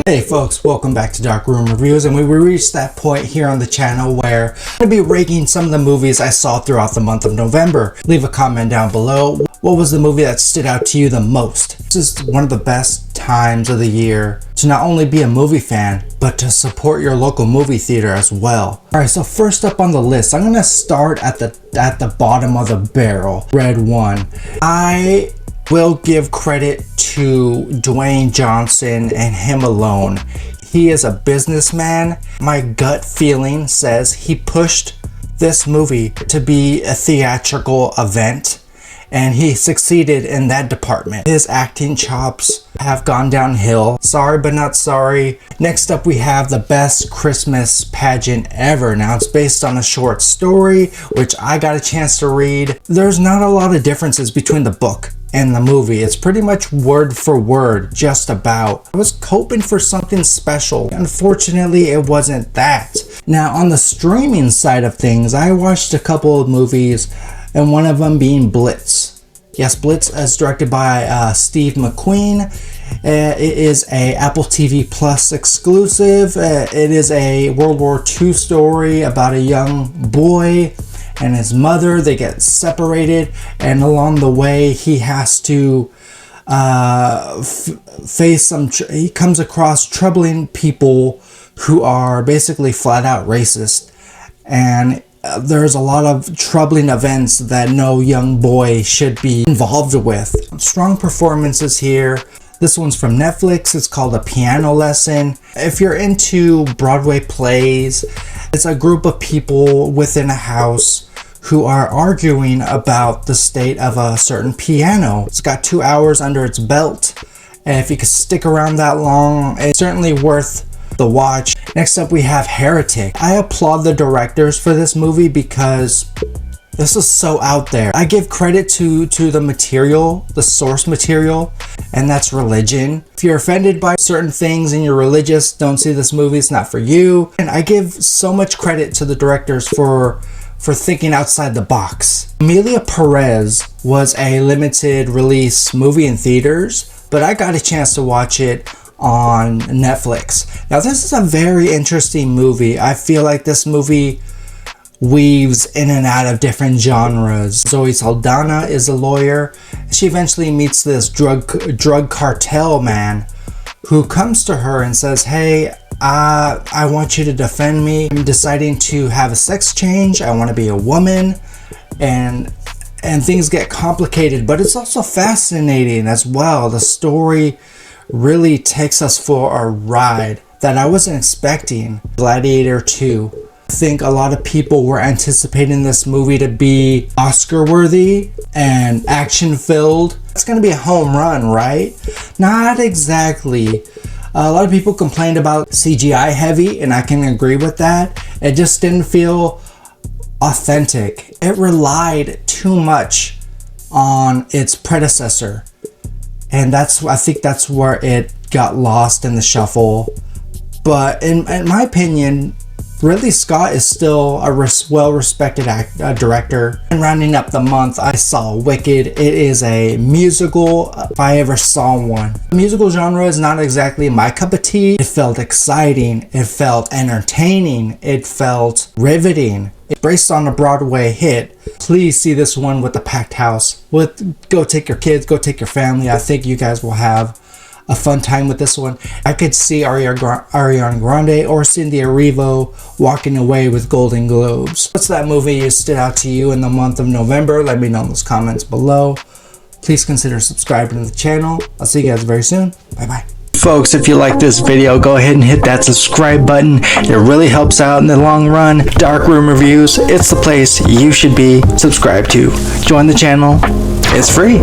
Hey folks, welcome back to Dark Room Reviews, and we reached that point here on the channel where I'm going to be ranking some of the movies I saw throughout the month of November. Leave a comment down below. What was the movie that stood out to you the most? This is one of the best times of the year to not only be a movie fan, but to support your local movie theater as well. Alright, so first up on the list, I'm going to start at the bottom of the barrel, Redone. I will give credit to Dwayne Johnson and him alone. He is a businessman. My gut feeling says he pushed this movie to be a theatrical event, and he succeeded in that department. His acting chops have gone downhill. Sorry but not sorry. Next up we have the best Christmas pageant ever. Now it's based on a short story, which I got a chance to read. There's not a lot of differences between the book and the movie. It's pretty much word for word, just about. I was hoping for something special. Unfortunately, it wasn't that. Now, on the streaming side of things, I watched a couple of movies, and one of them being Blitz. Yes, Blitz is directed by Steve McQueen. It is a Apple TV Plus exclusive. It is a World War II story about a young boy and his mother. They get separated, and along the way he has to face he comes across troubling people who are basically flat out racist, and there's a lot of troubling events that no young boy should be involved with. Strong performances here. This one's from Netflix. It's called A Piano Lesson. If you're into Broadway plays, it's a group of people within a house who are arguing about the state of a certain piano. It's got 2 hours under its belt, and if you could stick around that long, it's certainly worth the watch. Next up we have Heretic. I applaud the directors for this movie because this is so out there. I give credit to the material, the source material, and that's religion. If you're offended by certain things and you're religious, don't see this movie, it's not for you. And I give so much credit to the directors for thinking outside the box. Emilia Perez was a limited release movie in theaters, but I got a chance to watch it on Netflix. Now this is a very interesting movie. I feel like this movie weaves in and out of different genres. Zoe Saldana is a lawyer. She eventually meets this drug cartel man who comes to her and says, hey, I want you to defend me. I'm deciding to have a sex change. I want to be a woman, and things get complicated, but it's also fascinating as well. The story really takes us for a ride that I wasn't expecting. Gladiator 2. I think a lot of people were anticipating this movie to be Oscar worthy and action filled. It's going to be a home run, right? Not exactly. A lot of people complained about CGI heavy, and I can agree with that. It just didn't feel authentic. It relied too much on its predecessor, and I think that's where it got lost in the shuffle. But in my opinion, Ridley Scott is still a well-respected director. And rounding up the month, I saw Wicked. It is a musical, if I ever saw one. The musical genre is not exactly my cup of tea. It felt exciting. It felt entertaining. It felt riveting. It's based on a Broadway hit. Please see this one with the packed house. Go take your kids, go take your family. I think you guys will have a fun time with this one. I could see Ariana Grande or Cynthia Erivo walking away with Golden Globes. What's that movie that stood out to you in the month of November? Let me know in those comments below. Please consider subscribing to the channel. I'll see you guys very soon. Bye bye. Folks, if you like this video, go ahead and hit that subscribe button. It really helps out in the long run. Dark Room Reviews, it's the place you should be subscribed to. Join the channel. It's free.